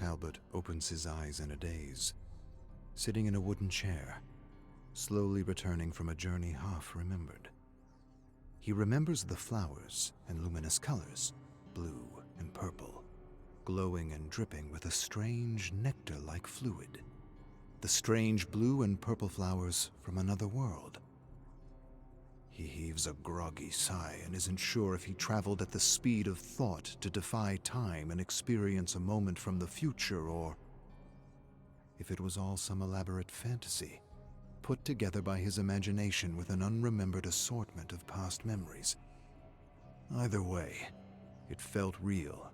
Talbot opens his eyes in a daze, sitting in a wooden chair, slowly returning from a journey half remembered. He remembers the flowers and luminous colors, blue and purple, glowing and dripping with a strange nectar-like fluid. The strange blue and purple flowers from another world. He heaves a groggy sigh and isn't sure if he traveled at the speed of thought to defy time and experience a moment from the future, or if it was all some elaborate fantasy put together by his imagination with an unremembered assortment of past memories. Either way, it felt real,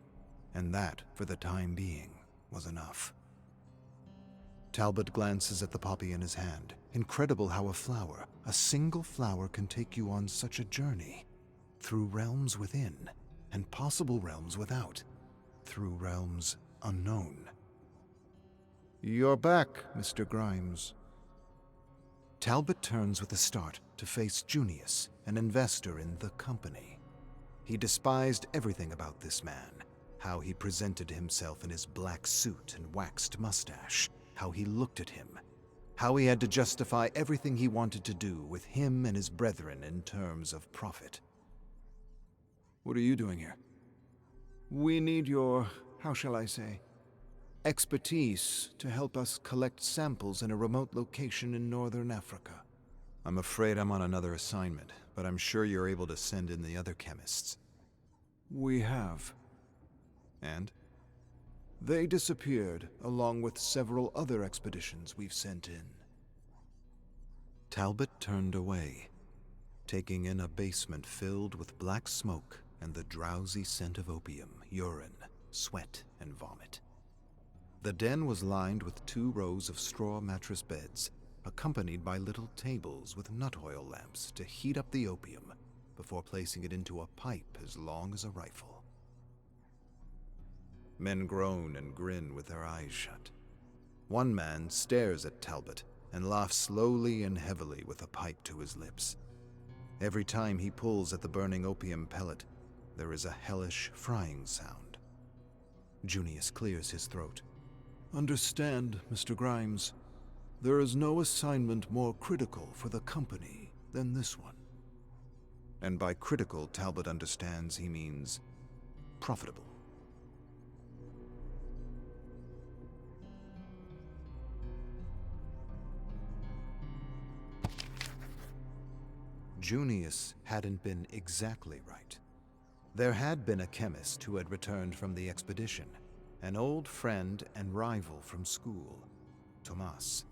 and that, for the time being, was enough. Talbot glances at the poppy in his hand. Incredible how a single flower can take you on such a journey, through realms within, and possible realms without, through realms unknown. "You're back, Mr. Grimes." Talbot turns with a start to face Junius, an investor in the company. He despised everything about this man, how he presented himself in his black suit and waxed mustache, how he looked at him, how he had to justify everything he wanted to do with him and his brethren in terms of profit. "What are you doing here?" "We need your, how shall I say, expertise to help us collect samples in a remote location in northern Africa." "I'm afraid I'm on another assignment, but I'm sure you're able to send in the other chemists." "We have." "And?" "They disappeared, along with several other expeditions we've sent in." Talbot turned away, taking in a basement filled with black smoke and the drowsy scent of opium, urine, sweat, and vomit. The den was lined with 2 rows of straw mattress beds, accompanied by little tables with nut oil lamps to heat up the opium before placing it into a pipe as long as a rifle. Men groan and grin with their eyes shut. One man stares at Talbot and laughs slowly and heavily with a pipe to his lips. Every time he pulls at the burning opium pellet, there is a hellish frying sound. Junius clears his throat. "Understand, Mr. Grimes, there is no assignment more critical for the company than this one." And by critical, Talbot understands he means profitable. Junius hadn't been exactly right. There had been a chemist who had returned from the expedition, an old friend and rival from school, Tomas.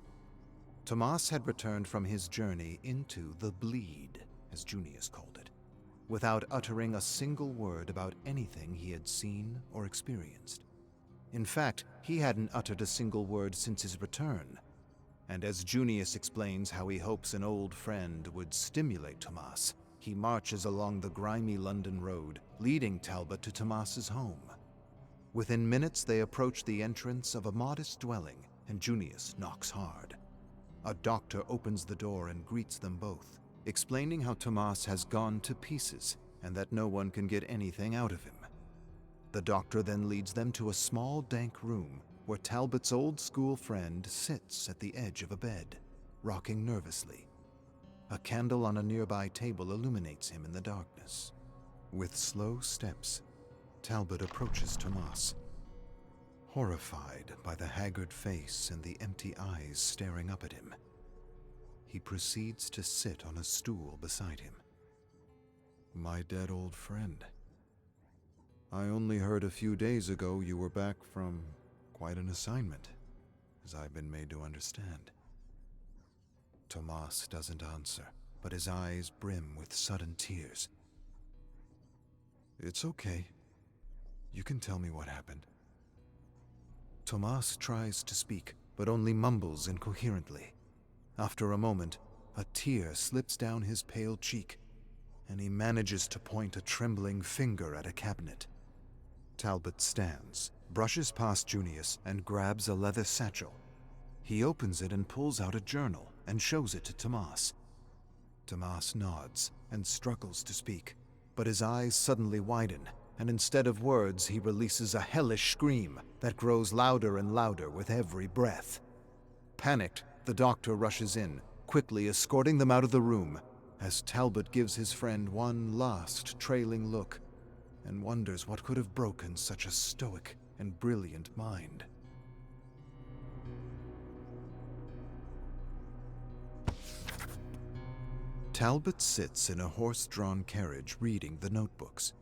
Tomas had returned from his journey into the bleed, as Junius called it, without uttering a single word about anything he had seen or experienced. In fact, he hadn't uttered a single word since his return. And as Junius explains how he hopes an old friend would stimulate Tomas, he marches along the grimy London road, leading Talbot to Tomas's home. Within minutes, they approach the entrance of a modest dwelling, and Junius knocks hard. A doctor opens the door and greets them both, explaining how Tomas has gone to pieces and that no one can get anything out of him. The doctor then leads them to a small, dank room where Talbot's old school friend sits at the edge of a bed, rocking nervously. A candle on a nearby table illuminates him in the darkness. With slow steps, Talbot approaches Tomas. Horrified by the haggard face and the empty eyes staring up at him, he proceeds to sit on a stool beside him. "My dead old friend. I only heard a few days ago you were back from quite an assignment, as I've been made to understand." Tomas doesn't answer, but his eyes brim with sudden tears. "It's okay. You can tell me what happened." Tomas tries to speak, but only mumbles incoherently. After a moment, a tear slips down his pale cheek, and he manages to point a trembling finger at a cabinet. Talbot stands, brushes past Junius, and grabs a leather satchel. He opens it and pulls out a journal and shows it to Tomas. Tomas nods and struggles to speak, but his eyes suddenly widen, and instead of words, he releases a hellish scream that grows louder and louder with every breath. Panicked, the doctor rushes in, quickly escorting them out of the room, as Talbot gives his friend one last trailing look and wonders what could have broken such a stoic and brilliant mind. Talbot sits in a horse-drawn carriage reading the notebooks.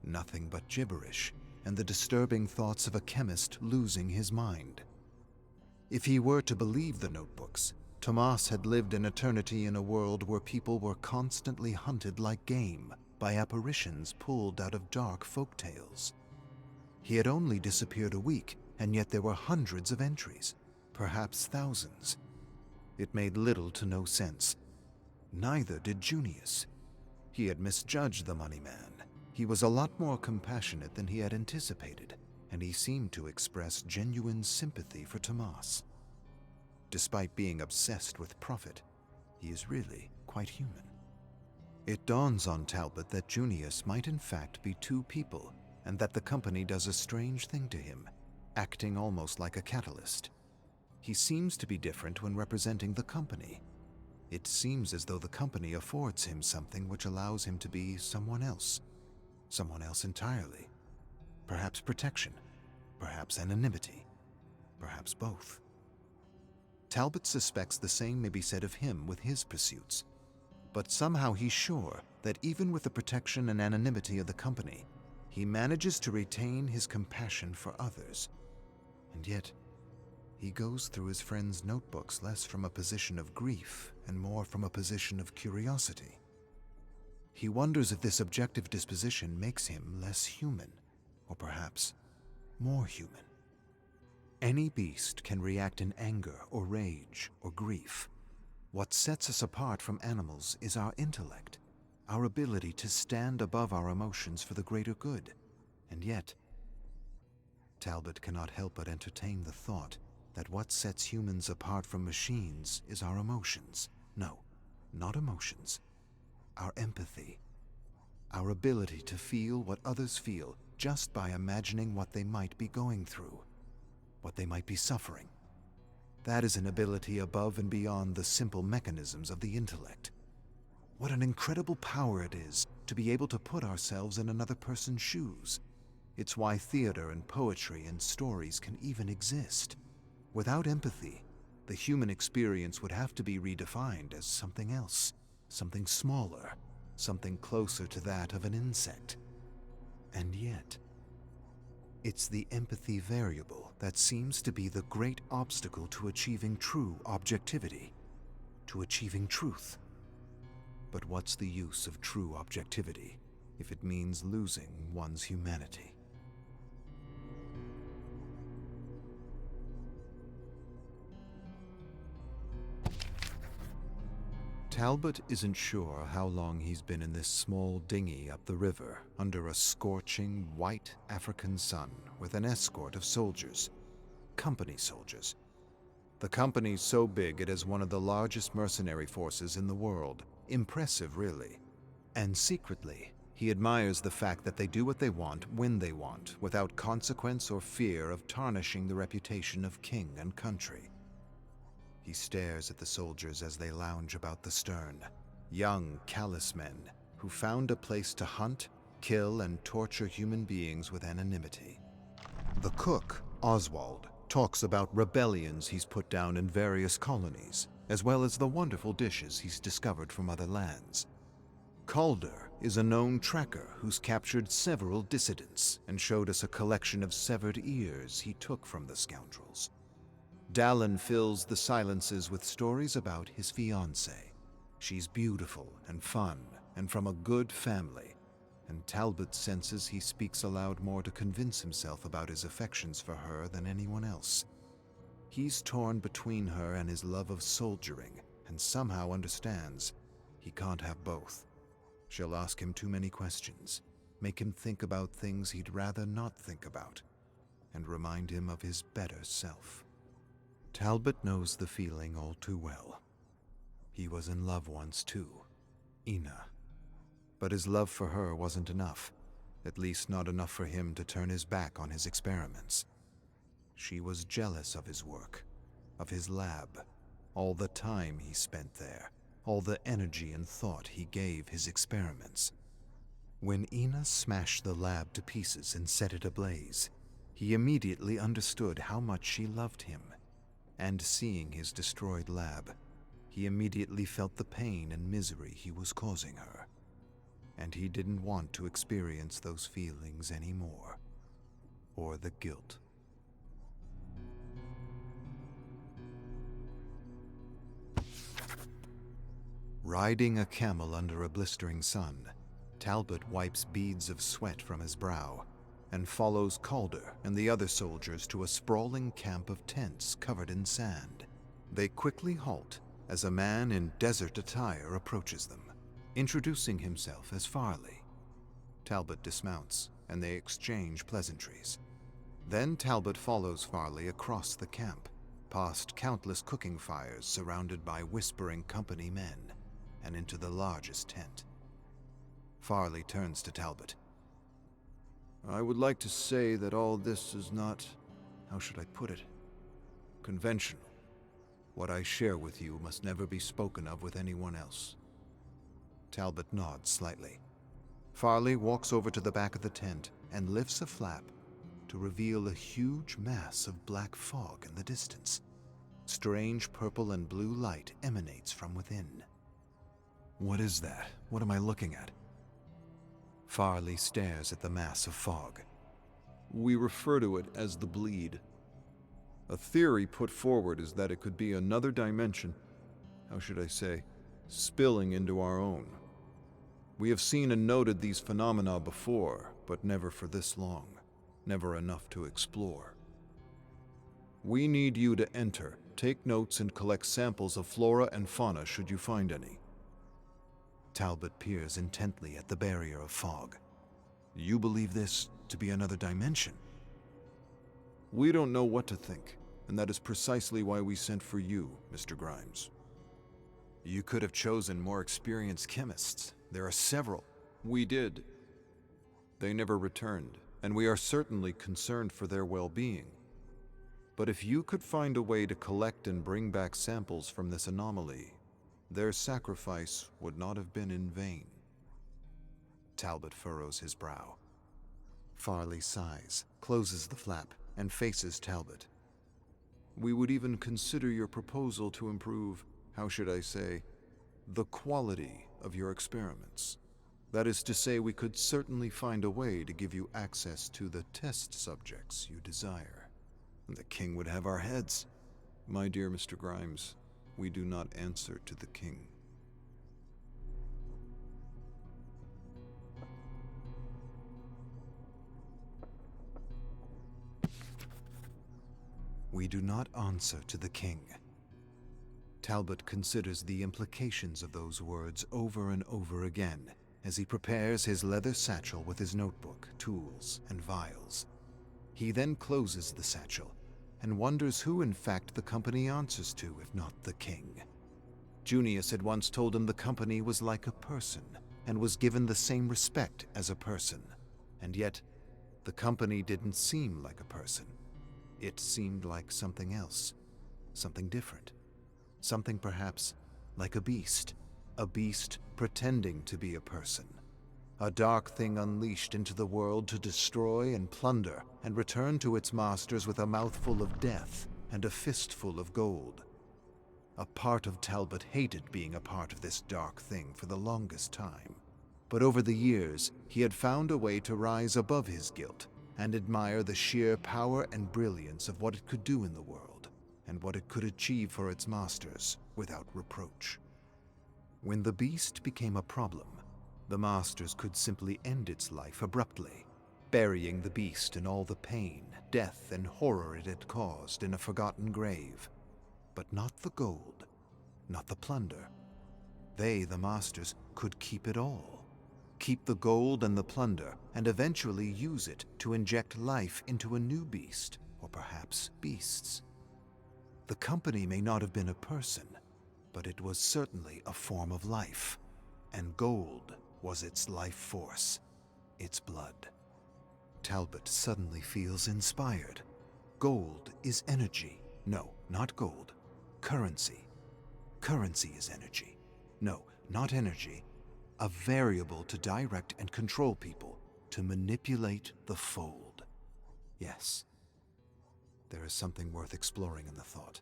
Nothing but gibberish and the disturbing thoughts of a chemist losing his mind. If he were to believe the notebooks, Tomas had lived an eternity in a world where people were constantly hunted like game by apparitions pulled out of dark folk tales. He had only disappeared a week, and yet there were hundreds of entries, perhaps thousands. It made little to no sense. Neither did Junius. He had misjudged the money man. He was a lot more compassionate than he had anticipated, and he seemed to express genuine sympathy for Tomas. Despite being obsessed with profit, he is really quite human. It dawns on Talbot that Junius might in fact be two people, and that the company does a strange thing to him, acting almost like a catalyst. He seems to be different when representing the company. It seems as though the company affords him something which allows him to be someone else entirely. Perhaps protection, perhaps anonymity, perhaps both. Talbot suspects the same may be said of him with his pursuits, but somehow he's sure that even with the protection and anonymity of the company, he manages to retain his compassion for others. And yet, he goes through his friend's notebooks less from a position of grief and more from a position of curiosity. He wonders if this objective disposition makes him less human, or perhaps more human. Any beast can react in anger or rage or grief. What sets us apart from animals is our intellect, our ability to stand above our emotions for the greater good. And yet, Talbot cannot help but entertain the thought that what sets humans apart from machines is our emotions. No, not emotions. Our empathy. Our ability to feel what others feel just by imagining what they might be going through, what they might be suffering. That is an ability above and beyond the simple mechanisms of the intellect. What an incredible power it is to be able to put ourselves in another person's shoes. It's why theater and poetry and stories can even exist. Without empathy, the human experience would have to be redefined as something else, something smaller, something closer to that of an insect. And yet, it's the empathy variable that seems to be the great obstacle to achieving true objectivity, to achieving truth. But what's the use of true objectivity if it means losing one's humanity? Talbot isn't sure how long he's been in this small dinghy up the river under a scorching white African sun with an escort of soldiers, company soldiers. The company's so big it is one of the largest mercenary forces in the world. Impressive, really. And secretly, he admires the fact that they do what they want when they want, without consequence or fear of tarnishing the reputation of king and country. He stares at the soldiers as they lounge about the stern, young, callous men who found a place to hunt, kill, and torture human beings with anonymity. The cook, Oswald, talks about rebellions he's put down in various colonies, as well as the wonderful dishes he's discovered from other lands. Calder is a known tracker who's captured several dissidents and showed us a collection of severed ears he took from the scoundrels. Dallin fills the silences with stories about his fiancée. She's beautiful and fun and from a good family, and Talbot senses he speaks aloud more to convince himself about his affections for her than anyone else. He's torn between her and his love of soldiering, and somehow understands he can't have both. She'll ask him too many questions, make him think about things he'd rather not think about, and remind him of his better self. Talbot knows the feeling all too well. He was in love once too, Ina. But his love for her wasn't enough. at least not enough for him to turn his back on his experiments. She was jealous of his work, of his lab, all the time he spent there, all the energy and thought he gave his experiments. When Ina smashed the lab to pieces and set it ablaze, he immediately understood how much she loved him. And seeing his destroyed lab, he immediately felt the pain and misery he was causing her. And he didn't want to experience those feelings anymore, or the guilt. Riding a camel under a blistering sun, Talbot wipes beads of sweat from his brow and follows Calder and the other soldiers to a sprawling camp of tents covered in sand. They quickly halt as a man in desert attire approaches them, introducing himself as Farley. Talbot dismounts and they exchange pleasantries. Then Talbot follows Farley across the camp, past countless cooking fires surrounded by whispering company men, and into the largest tent. Farley turns to Talbot. I would like to say that all this is not, how should I put it, conventional. What I share with you must never be spoken of with anyone else. Talbot nods slightly. Farley walks over to the back of the tent and lifts a flap to reveal a huge mass of black fog in the distance. Strange purple and blue light emanates from within. What is that? What am I looking at? Farley stares at the mass of fog. We refer to it as the bleed. A theory put forward is that it could be another dimension, how should I say, spilling into our own. We have seen and noted these phenomena before, but never for this long, never enough to explore. We need you to enter, take notes, and collect samples of flora and fauna should you find any. Talbot peers intently at the barrier of fog. You believe this to be another dimension? We don't know what to think, and that is precisely why we sent for you, Mr. Grimes. You could have chosen more experienced chemists. There are several. We did. They never returned, and we are certainly concerned for their well-being. But if you could find a way to collect and bring back samples from this anomaly, their sacrifice would not have been in vain. Talbot furrows his brow. Farley sighs, closes the flap, and faces Talbot. We would even consider your proposal to improve, how should I say, the quality of your experiments. That is to say, we could certainly find a way to give you access to the test subjects you desire. The king would have our heads. My dear Mr. Grimes, we do not answer to the king. We do not answer to the king. Talbot considers the implications of those words over and over again as he prepares his leather satchel with his notebook, tools, and vials. He then closes the satchel and wonders who in fact the company answers to if not the king. Junius had once told him the company was like a person and was given the same respect as a person, and yet the company didn't seem like a person. It seemed like something else, something different, something perhaps like a beast pretending to be a person. A dark thing unleashed into the world to destroy and plunder and return to its masters with a mouthful of death and a fistful of gold. A part of Talbot hated being a part of this dark thing for the longest time, but over the years he had found a way to rise above his guilt and admire the sheer power and brilliance of what it could do in the world and what it could achieve for its masters without reproach. When the beast became a problem, the masters could simply end its life abruptly, burying the beast in all the pain, death, and horror it had caused in a forgotten grave. But not the gold, not the plunder. They, the masters, could keep it all. Keep the gold and the plunder, and eventually use it to inject life into a new beast, or perhaps beasts. The company may not have been a person, but it was certainly a form of life, and gold was its life force. its blood. Talbot suddenly feels inspired. Gold is energy. No, not gold. Currency. Currency is energy. No, not energy. A variable to direct and control people, to manipulate the fold. Yes. There is something worth exploring in the thought.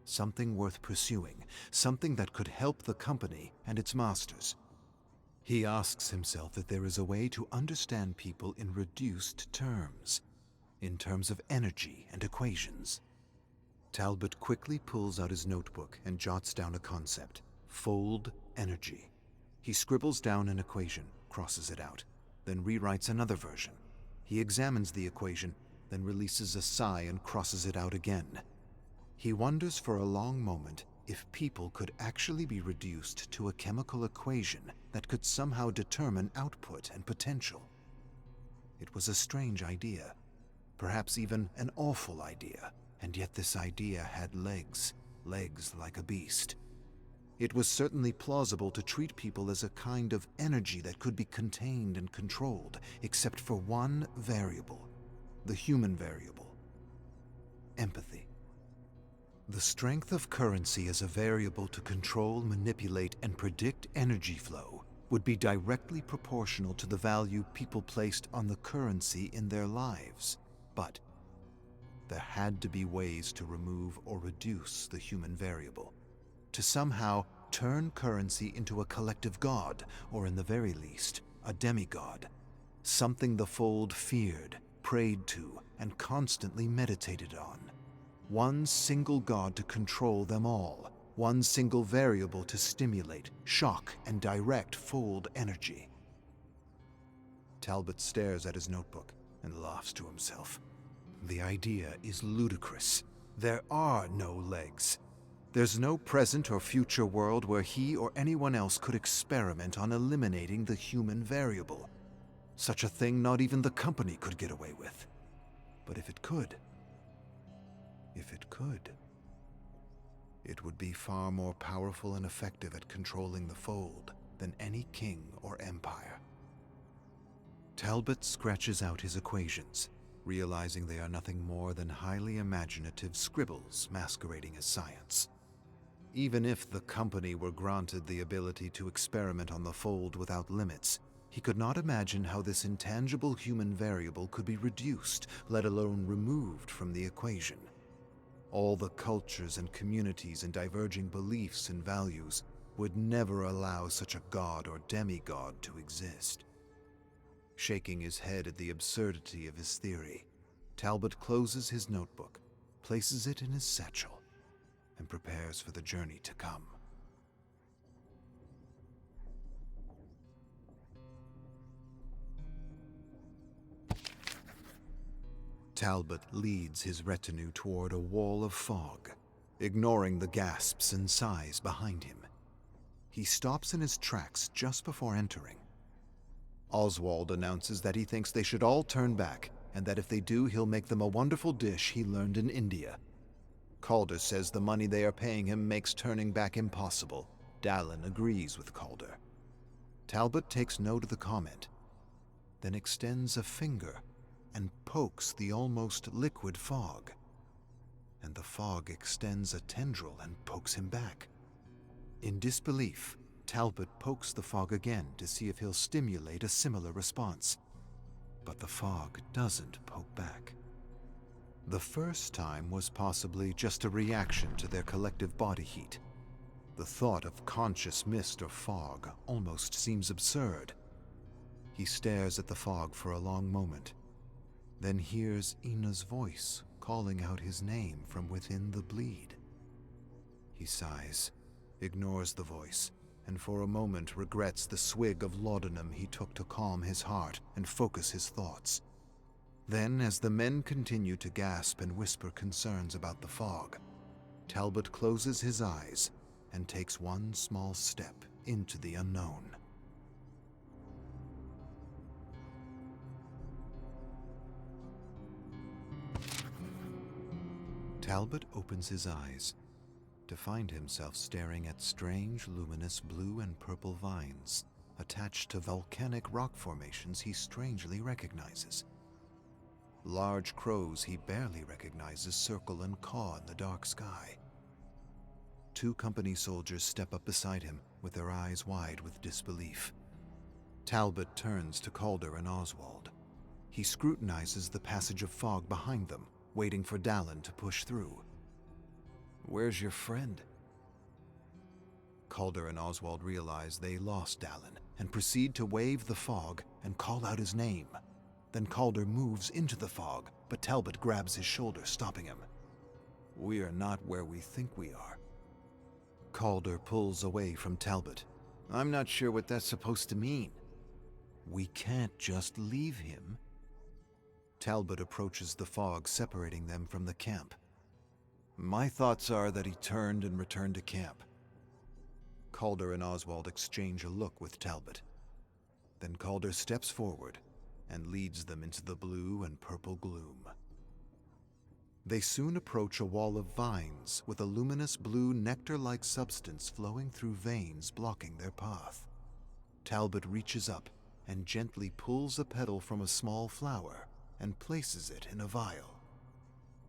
Something worth pursuing. Something that could help the company and its masters. He asks himself if there is a way to understand people in reduced terms, in terms of energy and equations. Talbot quickly pulls out his notebook and jots down a concept: fold energy. He scribbles down an equation, crosses it out, then rewrites another version. He examines the equation, then releases a sigh and crosses it out again. He wonders for a long moment if people could actually be reduced to a chemical equation that could somehow determine output and potential. It was a strange idea, perhaps even an awful idea, and yet this idea had legs like a beast. It was certainly plausible to treat people as a kind of energy that could be contained and controlled, except for one variable, the human variable: empathy. The strength of currency as a variable to control, manipulate, and predict energy flow would be directly proportional to the value people placed on the currency in their lives. But there had to be ways to remove or reduce the human variable, to somehow turn currency into a collective god, or in the very least, a demigod, something the Fold feared, prayed to, and constantly meditated on. One single god to control them all, one single variable to stimulate, shock, and direct Fold energy. Talbot stares at his notebook and laughs to himself. The idea is ludicrous. There are no legs. There's no present or future world where he or anyone else could experiment on eliminating the human variable. Such a thing not even the company could get away with. But if it could, it would be far more powerful and effective at controlling the Fold than any king or empire. Talbot scratches out his equations, realizing they are nothing more than highly imaginative scribbles masquerading as science. Even if the company were granted the ability to experiment on the Fold without limits, he could not imagine how this intangible human variable could be reduced, let alone removed from the equation. All the cultures and communities and diverging beliefs and values would never allow such a god or demigod to exist. Shaking his head at the absurdity of his theory, Talbot closes his notebook, places it in his satchel, and prepares for the journey to come. Talbot leads his retinue toward a wall of fog, ignoring the gasps and sighs behind him. He stops in his tracks just before entering. Oswald announces that he thinks they should all turn back, and that if they do, he'll make them a wonderful dish he learned in India. Calder says the money they are paying him makes turning back impossible. Dallin agrees with Calder. Talbot takes note of the comment, then extends a finger and pokes the almost liquid fog. And the fog extends a tendril and pokes him back. In disbelief, Talbot pokes the fog again to see if he'll stimulate a similar response. But the fog doesn't poke back. The first time was possibly just a reaction to their collective body heat. The thought of conscious mist or fog almost seems absurd. He stares at the fog for a long moment, then hears Ina's voice calling out his name from within the bleed. He sighs, ignores the voice, and for a moment regrets the swig of laudanum he took to calm his heart and focus his thoughts. Then, as the men continue to gasp and whisper concerns about the fog, Talbot closes his eyes and takes one small step into the unknown. Talbot opens his eyes to find himself staring at strange, luminous blue and purple vines attached to volcanic rock formations he strangely recognizes. Large crows he barely recognizes circle and caw in the dark sky. 2 company soldiers step up beside him with their eyes wide with disbelief. Talbot turns to Calder and Oswald. He scrutinizes the passage of fog behind them, waiting for Dallin to push through. "Where's your friend?" Calder and Oswald realize they lost Dallin and proceed to wave the fog and call out his name. Then Calder moves into the fog, but Talbot grabs his shoulder, stopping him. "We are not where we think we are." Calder pulls away from Talbot. "I'm not sure what that's supposed to mean." "We can't just leave him." Talbot approaches the fog separating them from the camp. "My thoughts are that he turned and returned to camp." Calder and Oswald exchange a look with Talbot. Then Calder steps forward and leads them into the blue and purple gloom. They soon approach a wall of vines with a luminous blue nectar-like substance flowing through veins blocking their path. Talbot reaches up and gently pulls a petal from a small flower and places it in a vial.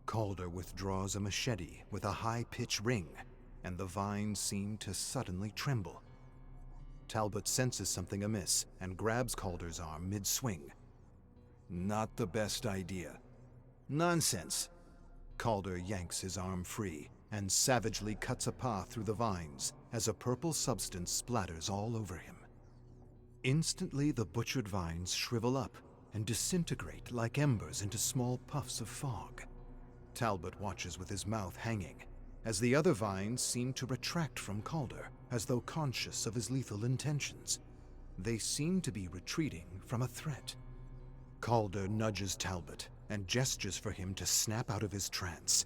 Calder withdraws a machete with a high-pitched ring, and the vines seem to suddenly tremble. Talbot senses something amiss and grabs Calder's arm mid-swing. "Not the best idea." "Nonsense." Calder yanks his arm free and savagely cuts a path through the vines as a purple substance splatters all over him. Instantly, the butchered vines shrivel up and disintegrate like embers into small puffs of fog. Talbot watches with his mouth hanging, as the other vines seem to retract from Calder, as though conscious of his lethal intentions. They seem to be retreating from a threat. Calder nudges Talbot and gestures for him to snap out of his trance.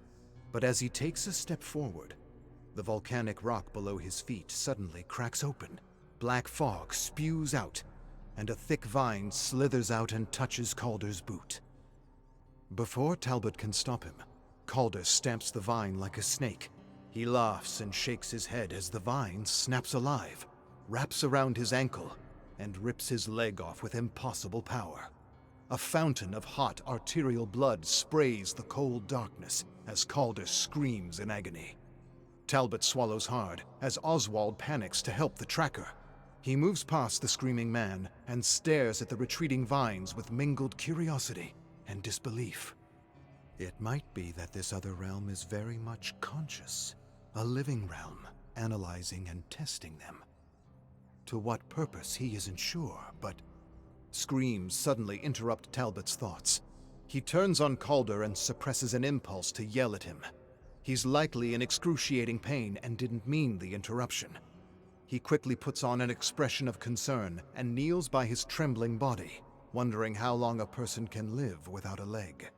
But as he takes a step forward, the volcanic rock below his feet suddenly cracks open. Black fog spews out, and a thick vine slithers out and touches Calder's boot. Before Talbot can stop him, Calder stamps the vine like a snake. He laughs and shakes his head as the vine snaps alive, wraps around his ankle, and rips his leg off with impossible power. A fountain of hot arterial blood sprays the cold darkness as Calder screams in agony. Talbot swallows hard as Oswald panics to help the tracker. He moves past the screaming man and stares at the retreating vines with mingled curiosity and disbelief. It might be that this other realm is very much conscious, a living realm, analyzing and testing them. To what purpose, he isn't sure, but screams suddenly interrupt Talbot's thoughts. He turns on Calder and suppresses an impulse to yell at him. He's likely in excruciating pain and didn't mean the interruption. He quickly puts on an expression of concern and kneels by his trembling body, wondering how long a person can live without a leg.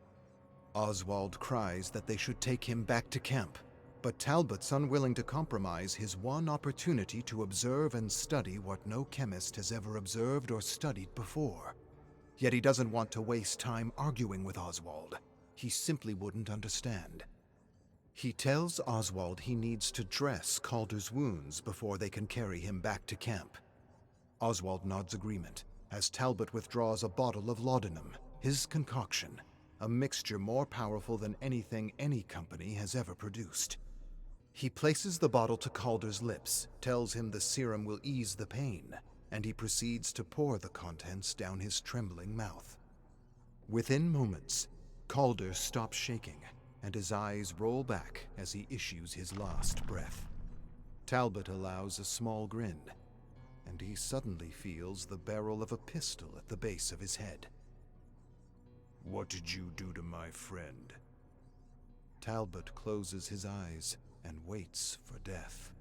Oswald cries that they should take him back to camp, but Talbot's unwilling to compromise his one opportunity to observe and study what no chemist has ever observed or studied before. Yet he doesn't want to waste time arguing with Oswald. He simply wouldn't understand. He tells Oswald he needs to dress Calder's wounds before they can carry him back to camp. Oswald nods agreement as Talbot withdraws a bottle of laudanum, his concoction, a mixture more powerful than anything any company has ever produced. He places the bottle to Calder's lips, tells him the serum will ease the pain, and he proceeds to pour the contents down his trembling mouth. Within moments, Calder stops shaking, and his eyes roll back as he issues his last breath. Talbot allows a small grin, and he suddenly feels the barrel of a pistol at the base of his head. "What did you do to my friend?" Talbot closes his eyes and waits for death.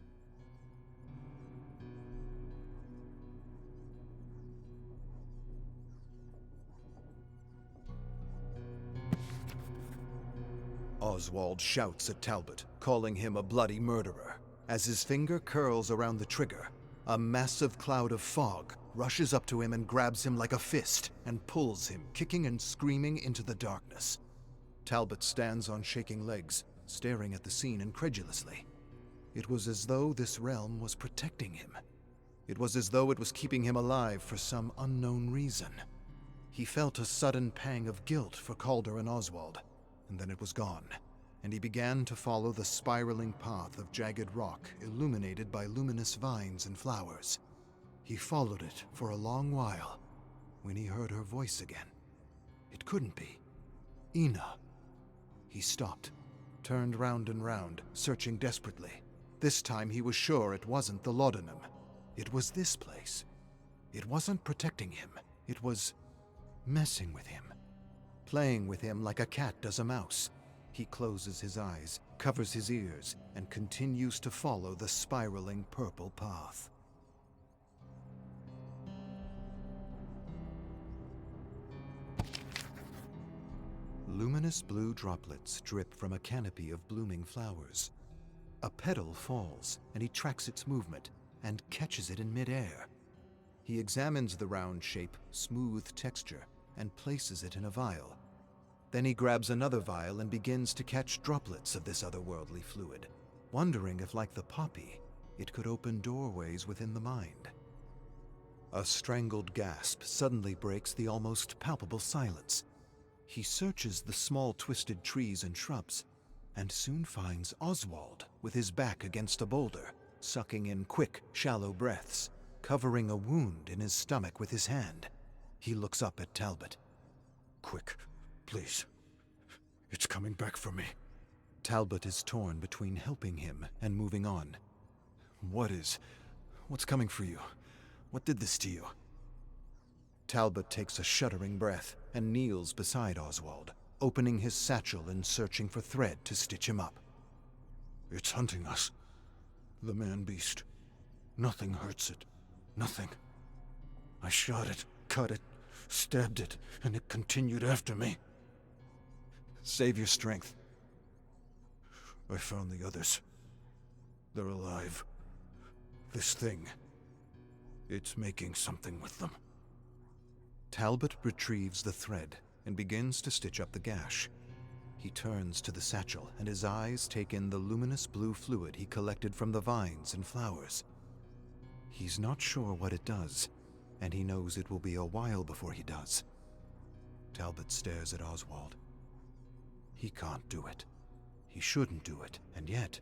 Oswald shouts at Talbot, calling him a bloody murderer. As his finger curls around the trigger, a massive cloud of fog rushes up to him and grabs him like a fist and pulls him, kicking and screaming, into the darkness. Talbot stands on shaking legs, staring at the scene incredulously. It was as though this realm was protecting him. It was as though it was keeping him alive for some unknown reason. He felt a sudden pang of guilt for Calder and Oswald, and then it was gone, and he began to follow the spiraling path of jagged rock illuminated by luminous vines and flowers. He followed it for a long while when he heard her voice again. It couldn't be. Ina. He stopped, turned round and round, searching desperately. This time he was sure it wasn't the laudanum. It was this place. It wasn't protecting him. It was messing with him, playing with him like a cat does a mouse. He closes his eyes, covers his ears, and continues to follow the spiraling purple path. Luminous blue droplets drip from a canopy of blooming flowers. A petal falls, and he tracks its movement and catches it in midair. He examines the round shape, smooth texture, and places it in a vial. Then he grabs another vial and begins to catch droplets of this otherworldly fluid, wondering if, like the poppy, it could open doorways within the mind. A strangled gasp suddenly breaks the almost palpable silence. He searches the small twisted trees and shrubs, and soon finds Oswald with his back against a boulder, sucking in quick, shallow breaths, covering a wound in his stomach with his hand. He looks up at Talbot. "Quick, please. It's coming back for me." Talbot is torn between helping him and moving on. What's coming for you? What did this to you?" Talbot takes a shuddering breath and kneels beside Oswald, opening his satchel and searching for thread to stitch him up. "It's hunting us. The man-beast. Nothing hurts it. Nothing. I shot it, cut it, stabbed it, and it continued after me." "Save your strength." "I found the others. They're alive. This thing. It's making something with them." Talbot retrieves the thread and begins to stitch up the gash. He turns to the satchel, and his eyes take in the luminous blue fluid he collected from the vines and flowers. He's not sure what it does, and he knows it will be a while before he does. Talbot stares at Oswald. He can't do it. He shouldn't do it, and yet,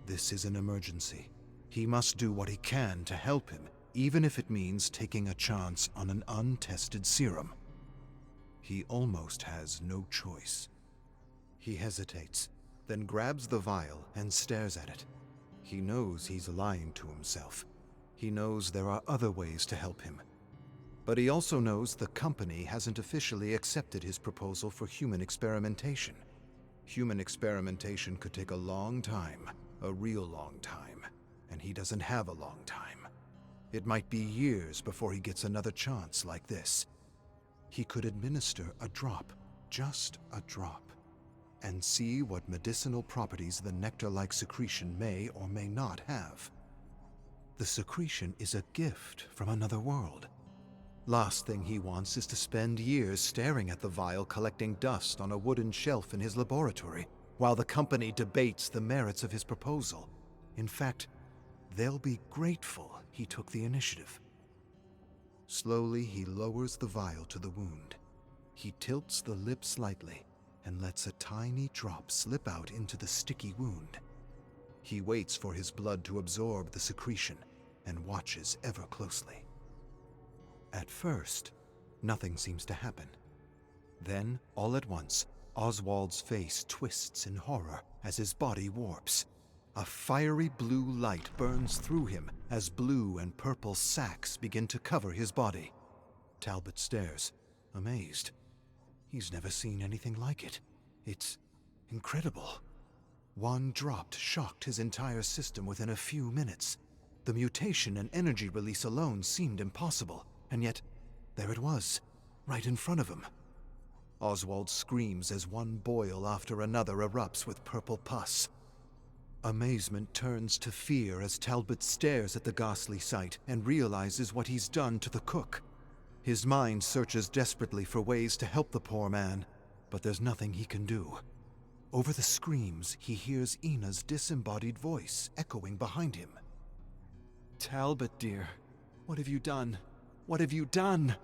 this is an emergency. He must do what he can to help him, even if it means taking a chance on an untested serum. He almost has no choice. He hesitates, then grabs the vial and stares at it. He knows he's lying to himself. He knows there are other ways to help him. But he also knows the company hasn't officially accepted his proposal for human experimentation. Human experimentation could take a long time, a real long time, and he doesn't have a long time. It might be years before he gets another chance like this. He could administer a drop, just a drop, and see what medicinal properties the nectar-like secretion may or may not have. The secretion is a gift from another world. Last thing he wants is to spend years staring at the vial collecting dust on a wooden shelf in his laboratory, while the company debates the merits of his proposal. In fact, they'll be grateful he took the initiative. Slowly, he lowers the vial to the wound. He tilts the lip slightly and lets a tiny drop slip out into the sticky wound. He waits for his blood to absorb the secretion and watches ever closely. At first, nothing seems to happen. Then, all at once, Oswald's face twists in horror as his body warps. A fiery blue light burns through him as blue and purple sacs begin to cover his body. Talbot stares, amazed. He's never seen anything like it. It's incredible. One drop shocked his entire system within a few minutes. The mutation and energy release alone seemed impossible, and yet there it was, right in front of him. Oswald screams as one boil after another erupts with purple pus. Amazement turns to fear as Talbot stares at the ghastly sight and realizes what he's done to the cook. His mind searches desperately for ways to help the poor man, but there's nothing he can do. Over the screams, he hears Ina's disembodied voice echoing behind him. Talbot, dear, what have you done? What have you done?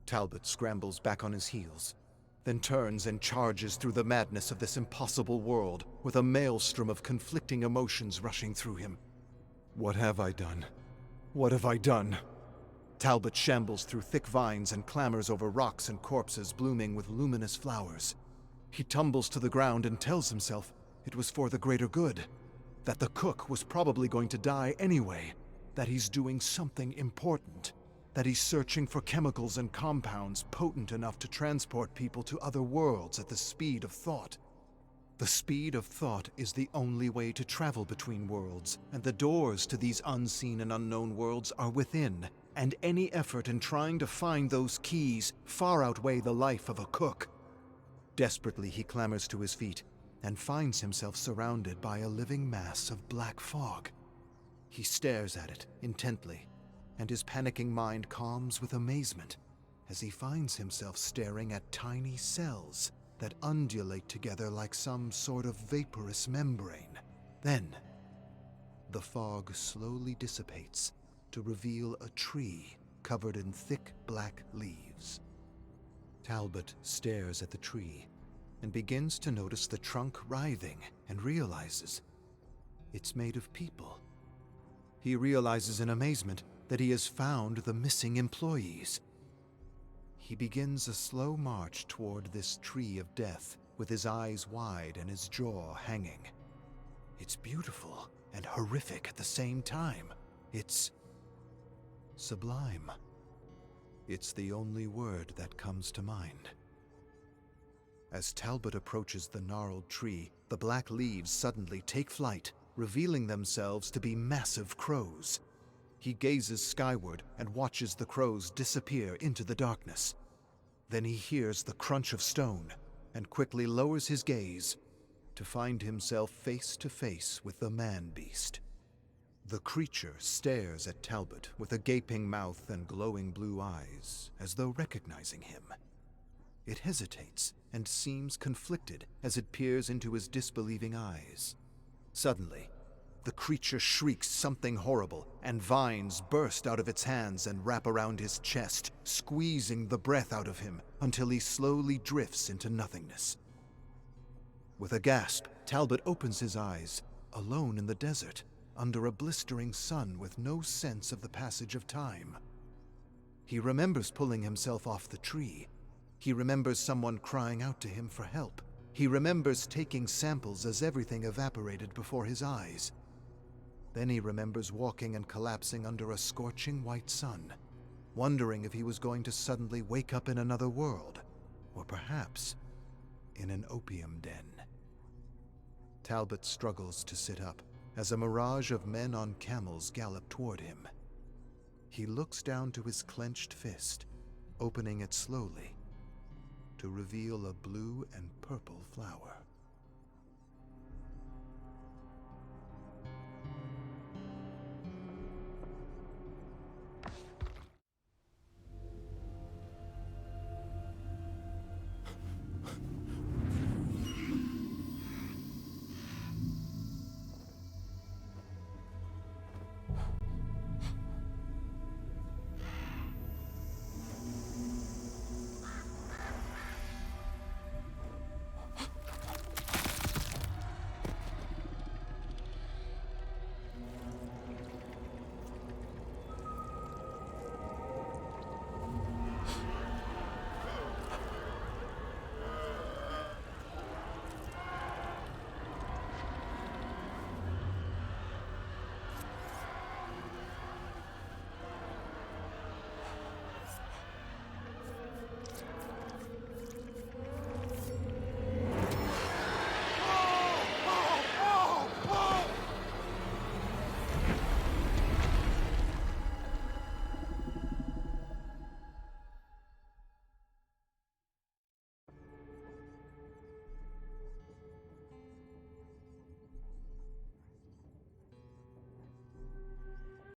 Talbot scrambles back on his heels, then turns and charges through the madness of this impossible world with a maelstrom of conflicting emotions rushing through him. What have I done? What have I done? Talbot shambles through thick vines and clambers over rocks and corpses blooming with luminous flowers. He tumbles to the ground and tells himself it was for the greater good, that the cook was probably going to die anyway, that he's doing something important, that he's searching for chemicals and compounds potent enough to transport people to other worlds at the speed of thought. The speed of thought is the only way to travel between worlds, and the doors to these unseen and unknown worlds are within, and any effort in trying to find those keys far outweigh the life of a cook. Desperately, he clambers to his feet and finds himself surrounded by a living mass of black fog. He stares at it intently, and his panicking mind calms with amazement as he finds himself staring at tiny cells that undulate together like some sort of vaporous membrane. Then, the fog slowly dissipates to reveal a tree covered in thick black leaves. Talbot stares at the tree and begins to notice the trunk writhing and realizes it's made of people. He realizes in amazement that he has found the missing employees. He begins a slow march toward this tree of death with his eyes wide and his jaw hanging. It's beautiful and horrific at the same time. It's sublime. It's the only word that comes to mind. As Talbot approaches the gnarled tree, the black leaves suddenly take flight, revealing themselves to be massive crows. He gazes skyward and watches the crows disappear into the darkness. Then he hears the crunch of stone and quickly lowers his gaze to find himself face to face with the man-beast. The creature stares at Talbot with a gaping mouth and glowing blue eyes, as though recognizing him. It hesitates and seems conflicted as it peers into his disbelieving eyes. Suddenly, the creature shrieks something horrible, and vines burst out of its hands and wrap around his chest, squeezing the breath out of him until he slowly drifts into nothingness. With a gasp, Talbot opens his eyes, alone in the desert, under a blistering sun with no sense of the passage of time. He remembers pulling himself off the tree. He remembers someone crying out to him for help. He remembers taking samples as everything evaporated before his eyes. Then he remembers walking and collapsing under a scorching white sun, wondering if he was going to suddenly wake up in another world, or perhaps in an opium den. Talbot struggles to sit up as a mirage of men on camels gallop toward him. He looks down to his clenched fist, opening it slowly to reveal a blue and purple flower.